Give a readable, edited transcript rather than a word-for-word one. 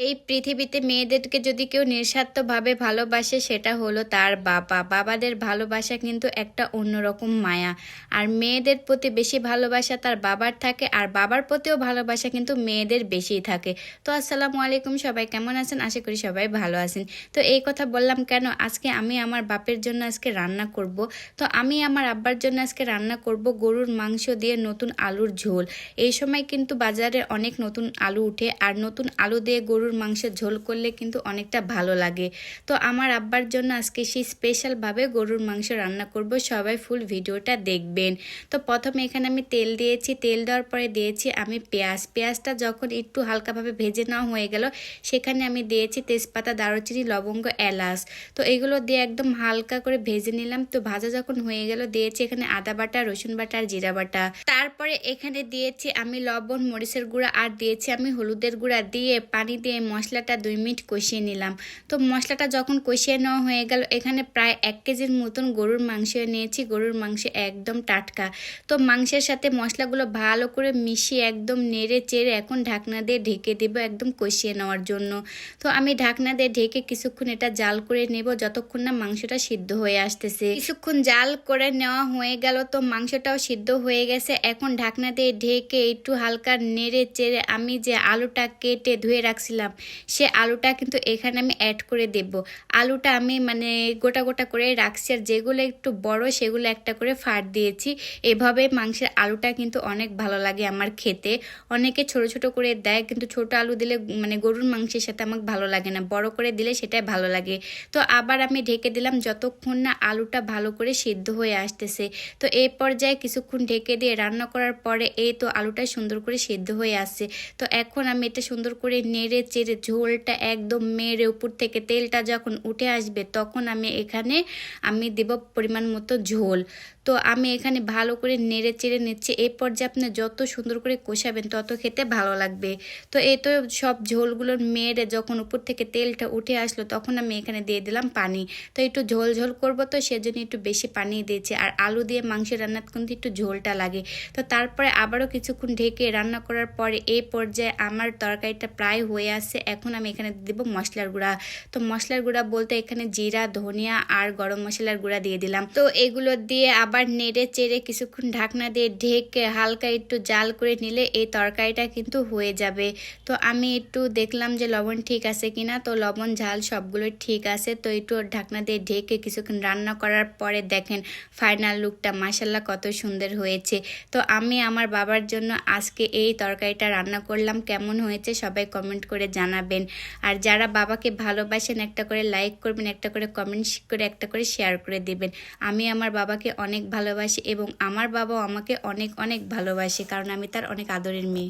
এই পৃথিবীতে মেয়েদেরকে যদি কেউ নিঃস্বার্থভাবে ভালোবাসে সেটা হলো তার বাবা। বাবাদের ভালোবাসা কিন্তু একটা অন্যরকম মায়া। আর মেয়েদের প্রতি বেশি ভালোবাসা তার বাবার থাকে, আর বাবার প্রতিও ভালোবাসা কিন্তু মেয়েদের বেশিই থাকে। তো আসসালামু আলাইকুম, সবাই কেমন আছেন? আশা করি সবাই ভালো আছেন। তো এই কথা বললাম কেন, আজকে আমি আমার বাপের জন্য আজকে রান্না করব। তো আমি আমার আব্বার জন্য আজকে রান্না করব গরুর মাংস দিয়ে নতুন আলুর ঝোল। এই সময় কিন্তু বাজারে অনেক নতুন আলু উঠে, আর নতুন আলু দিয়ে গরুর মাংসের ঝোল করলে কিন্তু অনেকটা ভালো লাগে। তো আমার আব্বার জন্য আজকে সেই স্পেশালভাবে গরুর মাংস রান্না করব, সবাই ফুল ভিডিওটা দেখবেন। তো প্রথমে এখানে আমি তেল দিয়েছি, তেল দেওয়ার পরে দিয়েছি আমি পেঁয়াজটা যখন একটু হালকাভাবে ভেজে নেওয়া হয়ে গেল সেখানে আমি দিয়েছি তেজপাতা, দারুচিনি, লবঙ্গ, এলাচ। তো এগুলো দিয়ে একদম হালকা করে ভেজে নিলাম। তো ভাজা যখন হয়ে গেল দিয়েছি এখানে আদা বাটা, রসুন বাটা আর জিরা বাটা। তারপরে এখানে দিয়েছি আমি লবণ, মরিচের গুঁড়া আর দিয়েছি আমি হলুদের গুঁড়া দিয়ে পানি দিয়ে মশলাটা 2 মিনিট কষিয়ে নিলাম। তো মশলাটা যখন কষিয়ে নেওয়া হয়ে গেল এখানে প্রায় 1 কেজির মতন গরুর মাংস নিয়েছি। গরুর মাংস একদম টাটকা। তো মাংসের সাথে মশলাগুলো ভালো করে মিশিয়ে একদম নেড়ে চেড়ে এখন ঢাকনা দিয়ে ঢেকে দেবো একদম কষিয়ে নেওয়ার জন্য। তো আমি ঢাকনা দিয়ে ঢেকে কিছুক্ষণ এটা জাল করে নেব যতক্ষণ না মাংসটা সিদ্ধ হয়ে আসতেছে। কিছুক্ষণ জাল করে নেওয়া হয়ে গেল, তো মাংসটাও সিদ্ধ হয়ে গেছে। এখন ঢাকনা দিয়ে ঢেকে একটু হালকা নেড়ে চেড়ে আমি যে আলুটা কেটে ধুয়ে রাখছিলাম সে আলুটা কিন্তু এখানে আমি অ্যাড করে দেব। আলুটা আমি গোটা গোটা করে রাখছি, আর যেগুলো একটু বড় সেগুলো একটা করে ফাড় দিয়েছি। এভাবে মাংসের আলুটা কিন্তু অনেক ভালো লাগে আমার খেতে। অনেকে ছোট ছোট করে দেয়, কিন্তু ছোট আলু দিলে গরুর মাংসের সাথে আমার ভালো লাগে না, বড় করে দিলে সেটাই ভালো লাগে। তো আবার আমি ঢেকে দিলাম যতক্ষণ না আলুটা ভালো করে সিদ্ধ হয়ে আসতেছে। তো এই পর্যায়ে কিছুক্ষণ ঢেকে দিয়ে রান্না করার পরে এই তো আলুটা সুন্দর করে সিদ্ধ হয়ে আসছে। তো এখন আমি এটা সুন্দর করে নেড়ে চেড়ে ঝোলটা একদম মেরে উপর থেকে তেলটা যখন উঠে আসবে তখন আমি দেব পরিমাণ মতো ঝোল। তো আমি এখানে ভালো করে নেড়ে চেড়ে নিচ্ছি। এই পর্যায়ে আপনি যত সুন্দর করে কষাবেন তত খেতে ভালো লাগবে। তো এই তো সব ঝোলগুলো মেরে যখন উপর থেকে তেলটা উঠে আসলো তখন আমি এখানে দিয়ে দিলাম পানি। তো একটু ঝোল ঝোল করবো, তো সেজন্য একটু বেশি পানি দিয়েছি। আর আলু দিয়ে মাংস রান্নার কিন্তু একটু ঝোলটা লাগে। তো তারপরে আবারও কিছুক্ষণ ঢেকে রান্না করার পরে এই পর্যায়ে আমার তরকারিটা প্রায় হয়ে আসছে। এখন আমি এখানে দেবো মশলার গুঁড়া। তো মশলার গুঁড়া বলতে এখানে জিরা, ধনিয়া আর গরম মশলার গুঁড়া দিয়ে দিলাম। তো এগুলো দিয়ে আবার নেড়ে চেড়ে কিছুক্ষণ ঢাকনা দিয়ে ঢেকে হালকা একটু জাল করে নিলে এই তরকারিটা কিন্তু হয়ে যাবে। তো আমি একটু দেখলাম যে লবণ ঠিক আছে কিনা, তো লবণ ঝাল সবগুলো ঠিক আছে। তো একটু ঢাকনা দিয়ে ঢেকে কিছুক্ষণ রান্না করার পরে দেখেন ফাইনাল লুকটা মাশাআল্লাহ কত সুন্দর হয়েছে। তো আমি আমার বাবার জন্য আজকে এই তরকারিটা রান্না করলাম। কেমন হয়েছে সবাই কমেন্ট করে জানাবেন। আর যারা বাবাকে ভালোবাসেন একটা করে লাইক করবেন, একটা করে কমেন্ট করে, একটা করে শেয়ার করে দিবেন। আমি আমার বাবাকে অনেক ভালোবাসি এবং আমার বাবাও আমাকে অনেক অনেক ভালোবাসে, কারণ আমি তার অনেক আদরের মেয়ে।